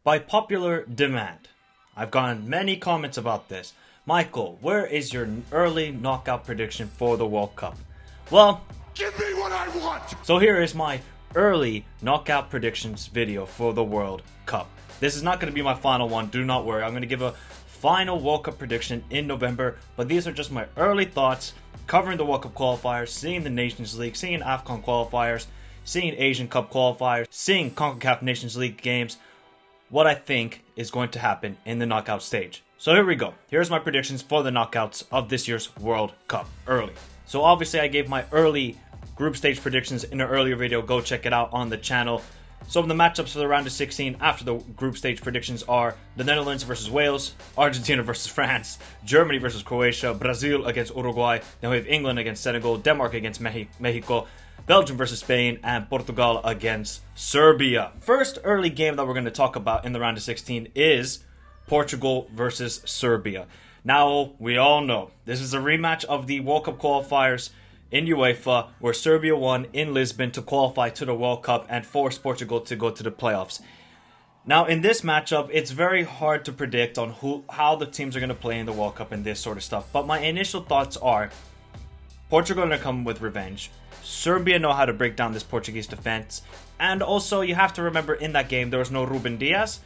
By popular demand, I've gotten many comments about this. Michael, where is your early knockout prediction for the World Cup? Well, give me what I want! So here is my early knockout predictions video for the World Cup. This is not going to be my final one, do not worry. I'm going to give a final World Cup prediction in November, but these are just my early thoughts covering the World Cup qualifiers, seeing the Nations League, seeing AFCON qualifiers, seeing Asian Cup qualifiers, seeing CONCACAF Nations League games, what I think is going to happen in the knockout stage. So here we go. Here's my predictions for the knockouts of this year's World Cup early. So obviously I gave my early group stage predictions in an earlier video. Go check it out on the channel. So the matchups for the round of 16 after the group stage predictions are the Netherlands versus Wales, Argentina versus France, Germany versus Croatia, Brazil against Uruguay, then we have England against Senegal, Denmark against Mexico, Belgium versus Spain, and Portugal against Serbia. First early game that we're going to talk about in the round of 16 is Portugal versus Serbia. Now, we all know this is a rematch of the World Cup qualifiers in UEFA, where Serbia won in Lisbon to qualify to the World Cup and forced Portugal to go to the playoffs. Now, in this matchup, it's very hard to predict on how the teams are going to play in the World Cup and this sort of stuff. But my initial thoughts are Portugal are going to come with revenge. Serbia know how to break down this Portuguese defense. And also, you have to remember, in that game, there was no Ruben Dias.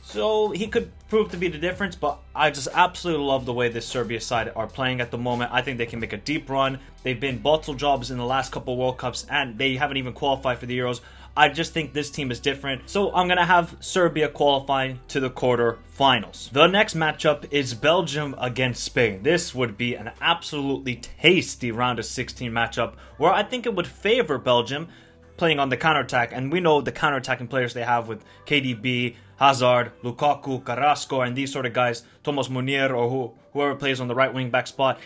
So he could prove to be the difference, but I just absolutely love the way this Serbia side are playing at the moment. I think they can make a deep run. They've been bottle jobs in the last couple World Cups, and they haven't even qualified for the Euros. I just think this team is different. So I'm going to have Serbia qualifying to the quarterfinals. The next matchup is Belgium against Spain. This would be an absolutely tasty round of 16 matchup, where I think it would favor Belgium playing on the counterattack, and we know the counterattacking players they have with KDB, Hazard, Lukaku, Carrasco, and these sort of guys, Thomas Munier, or whoever plays on the right wing back spot.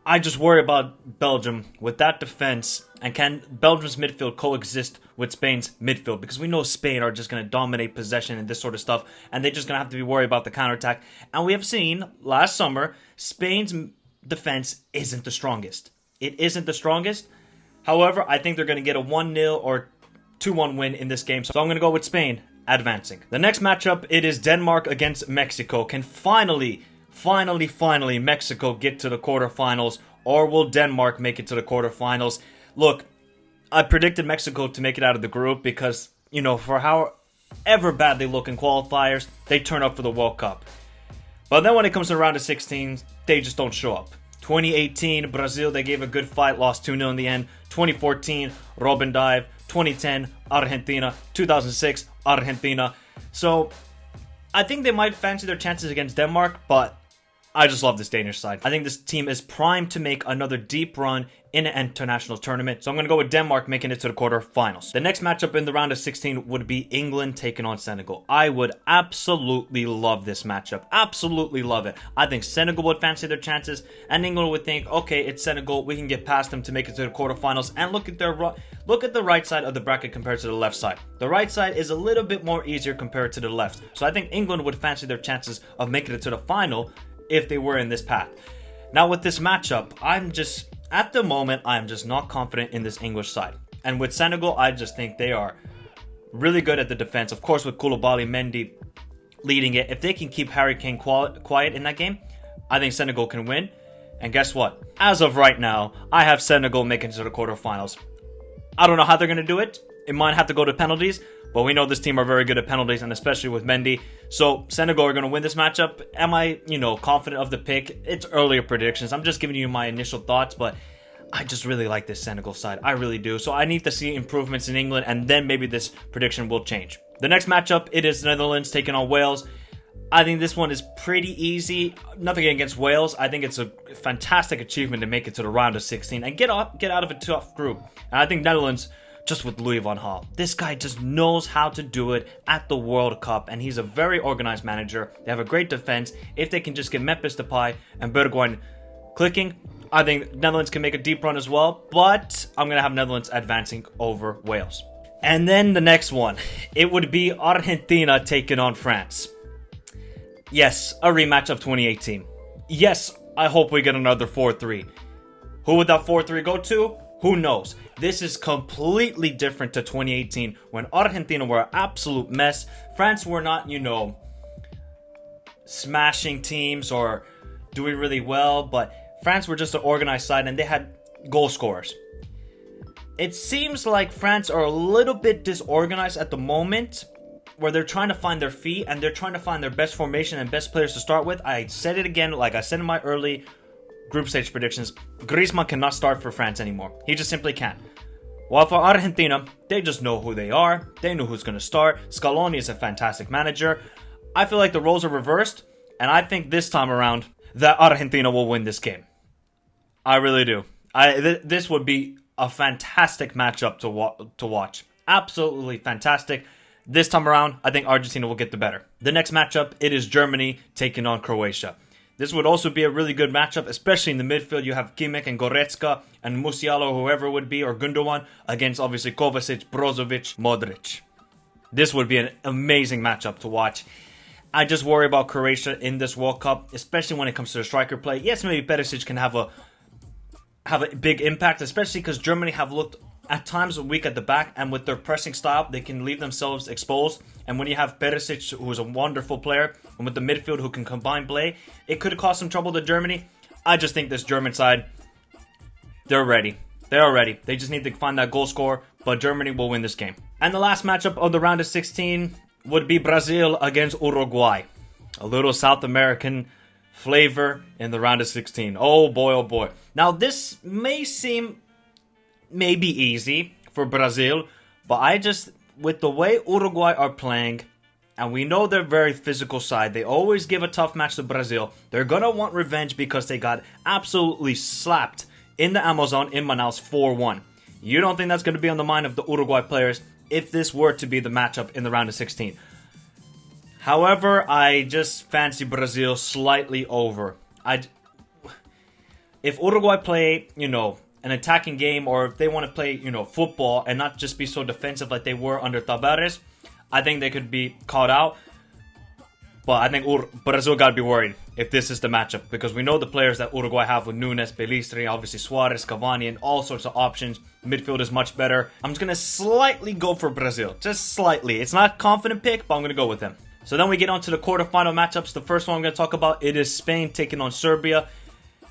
I just worry about Belgium with that defense, and can Belgium's midfield coexist with Spain's midfield? Because we know Spain are just going to dominate possession and this sort of stuff, and they're just going to have to be worried about the counterattack. And we have seen last summer, Spain's defense isn't the strongest. It isn't the strongest. However, I think they're going to get a 1-0 or 2-1 win in this game. So I'm going to go with Spain advancing. The next matchup, it is Denmark against Mexico. Can finally Mexico get to the quarterfinals, or will Denmark make it to the quarterfinals? Look, I predicted Mexico to make it out of the group because, you know, for however bad they look in qualifiers, they turn up for the World Cup. But then when it comes to the round of 16, they just don't show up. 2018, Brazil, they gave a good fight, lost 2-0 in the end. 2014, Robin dive. 2010, Argentina. 2006, Argentina. So, I think they might fancy their chances against Denmark, but I just love this Danish side. I think this team is primed to make another deep run in an international tournament. So I'm going to go with Denmark making it to the quarterfinals. The next matchup in the round of 16 would be England taking on Senegal. I would absolutely love this matchup. Absolutely love it. I think Senegal would fancy their chances, and England would think, okay, it's Senegal. We can get past them to make it to the quarterfinals. And look at the right side of the bracket compared to the left side. The right side is a little bit more easier compared to the left. So I think England would fancy their chances of making it to the final if they were in this path. Now with this matchup, at the moment, I'm just not confident in this English side. And with Senegal, I just think they are really good at the defense. Of course, with Koulibaly, Mendy leading it. If they can keep Harry Kane quiet in that game, I think Senegal can win. And guess what? As of right now, I have Senegal making it to the quarterfinals. I don't know how they're going to do it. It might have to go to penalties, but we know this team are very good at penalties, and especially with Mendy. So Senegal are going to win this matchup. Am I, confident of the pick? It's earlier predictions. I'm just giving you my initial thoughts, but I just really like this Senegal side. I really do. So I need to see improvements in England, and then maybe this prediction will change. The next matchup, it is Netherlands taking on Wales. I think this one is pretty easy. Nothing against Wales. I think it's a fantastic achievement to make it to the round of 16 and get out of a tough group. And I think Netherlands, just with Louis van Gaal, this guy just knows how to do it at the World Cup, and he's a very organized manager. They have a great defense. If they can just get Memphis Depay and Bergwijn clicking, I think Netherlands can make a deep run as well, but I'm going to have Netherlands advancing over Wales. And then the next one, it would be Argentina taking on France. Yes, a rematch of 2018. Yes, I hope we get another 4-3. Who would that 4-3 go to? Who knows? This is completely different to 2018 when Argentina were an absolute mess. France were not, smashing teams or doing really well, but France were just an organized side and they had goal scorers. It seems like France are a little bit disorganized at the moment, where they're trying to find their feet and they're trying to find their best formation and best players to start with. I said it again, like I said in my early group stage predictions, Griezmann cannot start for France anymore. He just simply can't. While for Argentina, they just know who they are. They know who's going to start. Scaloni is a fantastic manager. I feel like the roles are reversed, and I think this time around that Argentina will win this game. I really do. This would be a fantastic matchup to watch. Absolutely fantastic. This time around, I think Argentina will get the better. The next matchup, it is Germany taking on Croatia. This would also be a really good matchup, especially in the midfield. You have Kimmich and Goretzka and Musiala, whoever it would be, or Gundogan, against obviously Kovacic, Brozovic, Modric. This would be an amazing matchup to watch. I just worry about Croatia in this World Cup, especially when it comes to the striker play. Yes, maybe Perisic can have a big impact, especially because Germany have looked at times weak at the back, and with their pressing style, they can leave themselves exposed. And when you have Perisic, who is a wonderful player, and with the midfield who can combine play, it could cause some trouble to Germany. I just think this German side, they're ready. They're ready. They just need to find that goal scorer, but Germany will win this game. And the last matchup of the round of 16 would be Brazil against Uruguay. A little South American flavor in the round of 16. Oh boy, oh boy. Now this may seem maybe easy for Brazil, but with the way Uruguay are playing, and we know they're very physical side, they always give a tough match to Brazil. They're gonna want revenge because they got absolutely slapped in the Amazon in Manaus 4-1. You don't think that's gonna be on the mind of the Uruguay players if this were to be the matchup in the round of 16. However, I just fancy Brazil slightly over. If Uruguay play, an attacking game, or if they want to play, football and not just be so defensive like they were under Tavares, I think they could be caught out. But I think Brazil got to be worried if this is the matchup, because we know the players that Uruguay have with Nunes, Pelistri, obviously Suarez, Cavani, and all sorts of options. Midfield is much better. I'm just going to slightly go for Brazil. Just slightly. It's not a confident pick, but I'm going to go with them. So then we get on to the quarterfinal matchups. The first one I'm going to talk about, it is Spain taking on Serbia.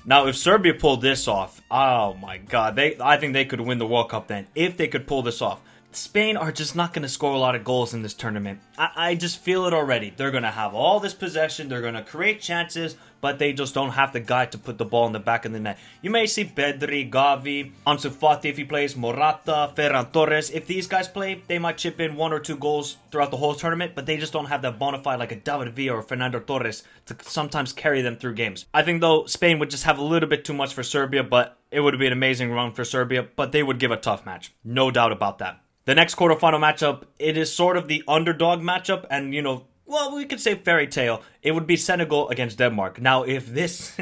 Now, if Serbia pulled this off, oh my god, I think they could win the World Cup then, if they could pull this off. Spain are just not going to score a lot of goals in this tournament. I just feel it already. They're going to have all this possession, they're going to create chances, but they just don't have the guy to put the ball in the back of the net. You may see Pedri, Gavi, Ansu Fati if he plays, Morata, Ferran Torres. If these guys play, they might chip in 1 or 2 goals throughout the whole tournament, but they just don't have that bona fide like a David Villa or Fernando Torres to sometimes carry them through games. I think though Spain would just have a little bit too much for Serbia, but it would be an amazing run for Serbia, but they would give a tough match. No doubt about that. The next quarterfinal matchup, it is sort of the underdog matchup, and we could say fairy tale. It would be Senegal against Denmark. Now, if this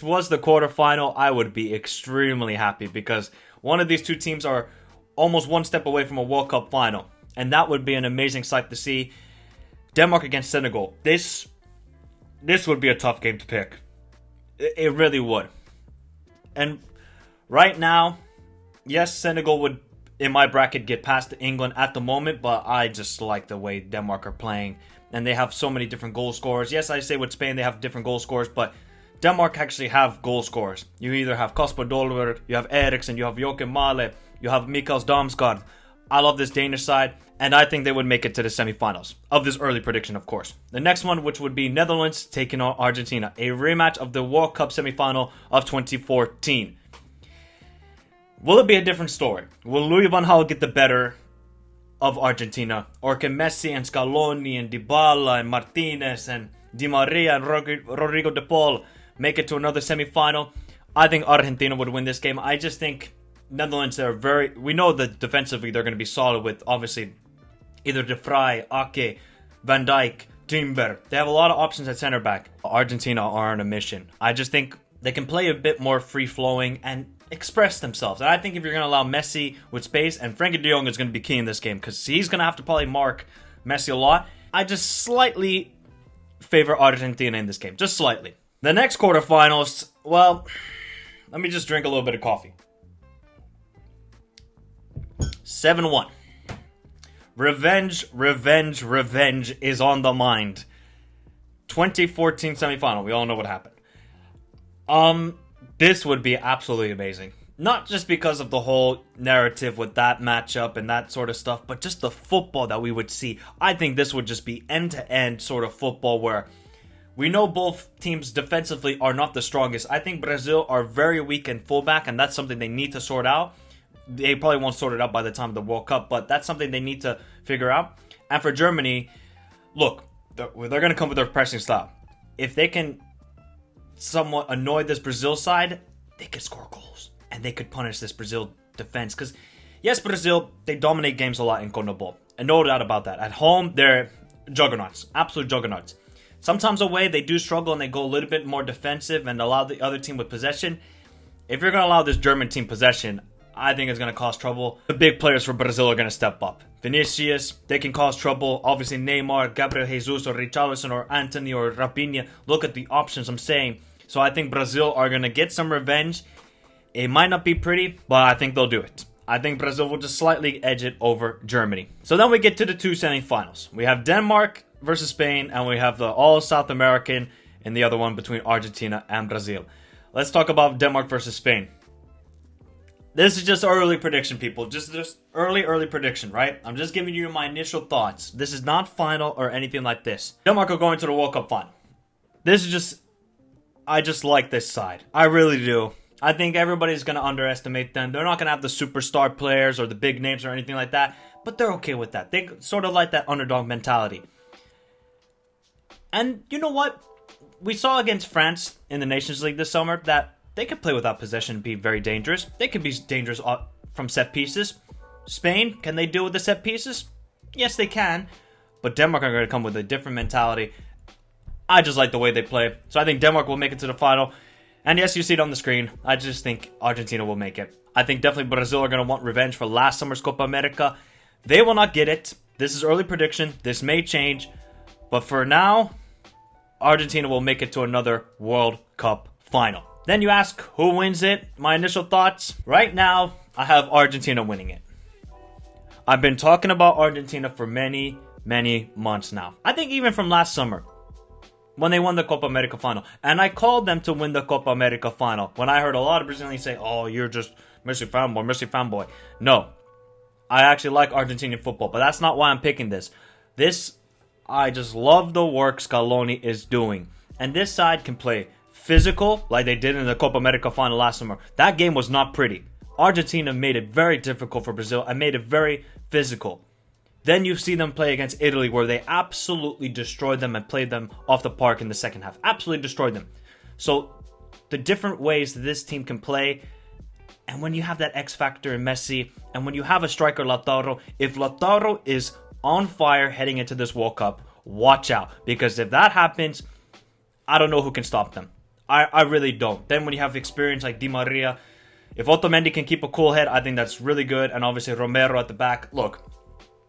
was the quarterfinal, I would be extremely happy, because one of these two teams are almost one step away from a World Cup final, and that would be an amazing sight to see. Denmark against Senegal. This would be a tough game to pick. It really would. And right now, yes, Senegal would, in my bracket, get past England at the moment, but I just like the way Denmark are playing, and they have so many different goal scorers. Yes, I say with Spain they have different goal scorers, but Denmark actually have goal scorers. You either have Kasper Dolberg, you have Eriksen, you have Joachim Male, you have Mikael Damsgaard. I love this Danish side, and I think they would make it to the semifinals of this early prediction, of course. The next one, which would be Netherlands taking on Argentina, a rematch of the World Cup semifinal of 2014. Will it be a different story? Will Louis van Gaal get the better of Argentina? Or can Messi and Scaloni and Dybala and Martinez and Di Maria and Rodrigo de Paul make it to another semifinal? I think Argentina would win this game. I just think Netherlands are we know that defensively they're going to be solid with, obviously, either De Vrij, Ake, Van Dijk, Timber. They have a lot of options at center back. Argentina are on a mission. I just think they can play a bit more free-flowing and express themselves. And I think if you're going to allow Messi with space, and Frenkie de Jong is going to be key in this game because he's going to have to probably mark Messi a lot, I just slightly favor Argentina in this game. Just slightly. The next quarterfinals, well, let me just drink a little bit of coffee. 7-1. Revenge, revenge, revenge is on the mind. 2014 semifinal. We all know what happened. This would be absolutely amazing. Not just because of the whole narrative with that matchup and that sort of stuff, but just the football that we would see. I think this would just be end-to-end sort of football where we know both teams defensively are not the strongest. I think Brazil are very weak in fullback, and that's something they need to sort out. They probably won't sort it out by the time of the World Cup, but that's something they need to figure out. And for Germany, look, they're going to come with their pressing style. If they can somewhat annoy this Brazil side, they could score goals. And they could punish this Brazil defense. Because, yes, Brazil, they dominate games a lot in CONMEBOL. And no doubt about that. At home, they're juggernauts. Absolute juggernauts. Sometimes away, they do struggle and they go a little bit more defensive and allow the other team with possession. If you're going to allow this German team possession, I think it's going to cause trouble. The big players for Brazil are going to step up. Vinicius, they can cause trouble. Obviously, Neymar, Gabriel Jesus, or Richarlison, or Antony, or Rapinha. Look at the options I'm saying. So I think Brazil are going to get some revenge. It might not be pretty, but I think they'll do it. I think Brazil will just slightly edge it over Germany. So then we get to the two semifinals. We have Denmark versus Spain, and we have the all-South American and the other one between Argentina and Brazil. Let's talk about Denmark versus Spain. This is just early prediction, people. Just early prediction, right? I'm just giving you my initial thoughts. This is not final or anything like this. Denmark are going to the World Cup final. This is just... I just like this side. I really do. I think everybody's going to underestimate them. They're not going to have the superstar players or the big names or anything like that. But they're okay with that. They sort of like that underdog mentality. And you know what? We saw against France in the Nations League this summer that they could play without possession and be very dangerous. They could be dangerous from set pieces. Spain, can they deal with the set pieces? Yes, they can. But Denmark are going to come with a different mentality. I just like the way they play. So I think Denmark will make it to the final. And yes, you see it on the screen. I just think Argentina will make it. I think definitely Brazil are going to want revenge for last summer's Copa America. They will not get it. This is early prediction. This may change. But for now, Argentina will make it to another World Cup final. Then you ask, who wins it? My initial thoughts. Right now, I have Argentina winning it. I've been talking about Argentina for many, many months now. I think even from last summer, when they won the Copa America final. And I called them to win the Copa America final. When I heard a lot of Brazilians say, oh, you're just Messi fanboy. No. I actually like Argentinian football, but that's not why I'm picking this. I just love the work Scaloni is doing. And this side can play physical, like they did in the Copa America final last summer. That game was not pretty. Argentina made it very difficult for Brazil and made it very physical. Then you see them play against Italy where they absolutely destroyed them and played them off the park in the second half. Absolutely destroyed them. So the different ways that this team can play, and when you have that X factor in Messi, and when you have a striker Lautaro, if Lautaro is on fire heading into this World Cup, watch out. Because if that happens, I don't know who can stop them. I really don't. Then when you have experience like Di Maria, if Otamendi can keep a cool head, I think that's really good. And obviously Romero at the back. Look,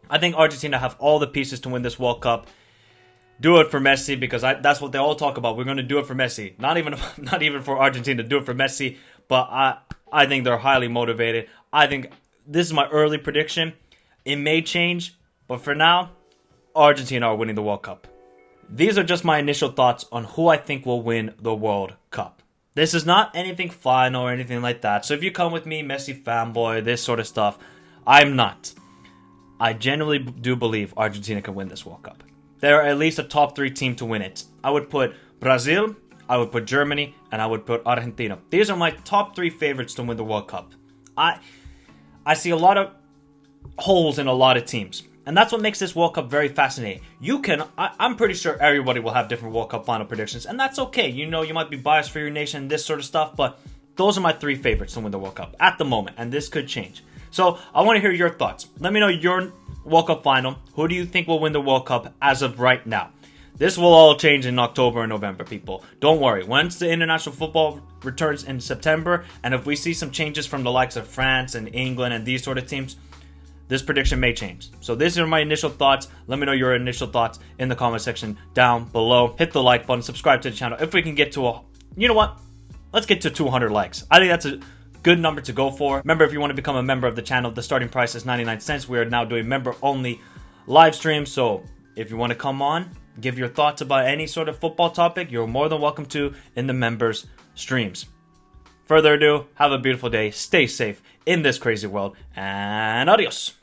I think Argentina have all the pieces to win this World Cup. Do it for Messi because that's what they all talk about. We're going to do it for Messi. Not even for Argentina. Do it for Messi. But I think they're highly motivated. I think this is my early prediction. It may change. But for now, Argentina are winning the World Cup. These are just my initial thoughts on who I think will win the World Cup. This is not anything final or anything like that. So if you come with me, Messi fanboy, this sort of stuff, I'm not. I genuinely do believe Argentina can win this World Cup. They're at least a top 3 team to win it. I would put Brazil, I would put Germany, and I would put Argentina. These are my top 3 favorites to win the World Cup. I see a lot of holes in a lot of teams. And that's what makes this World Cup very fascinating. I'm pretty sure everybody will have different World Cup final predictions. And that's okay. You know, you might be biased for your nation and this sort of stuff. But those are my 3 favorites to win the World Cup at the moment. And this could change. So I want to hear your thoughts. Let me know your World Cup final. Who do you think will win the World Cup as of right now? This will all change in October and November, people. Don't worry. Once the international football returns in September, and if we see some changes from the likes of France and England and these sort of teams, this prediction may change. So these are my initial thoughts. Let me know your initial thoughts in the comment section down below. Hit the like button. Subscribe to the channel. If we can get to you know what? Let's get to 200 likes. I think that's a good number to go for. Remember, if you want to become a member of the channel, the starting price is 99 cents. We are now doing member-only live streams, so if you want to come on, give your thoughts about any sort of football topic, you're more than welcome to in the members' streams. Further ado, have a beautiful day, stay safe in this crazy world, and adios!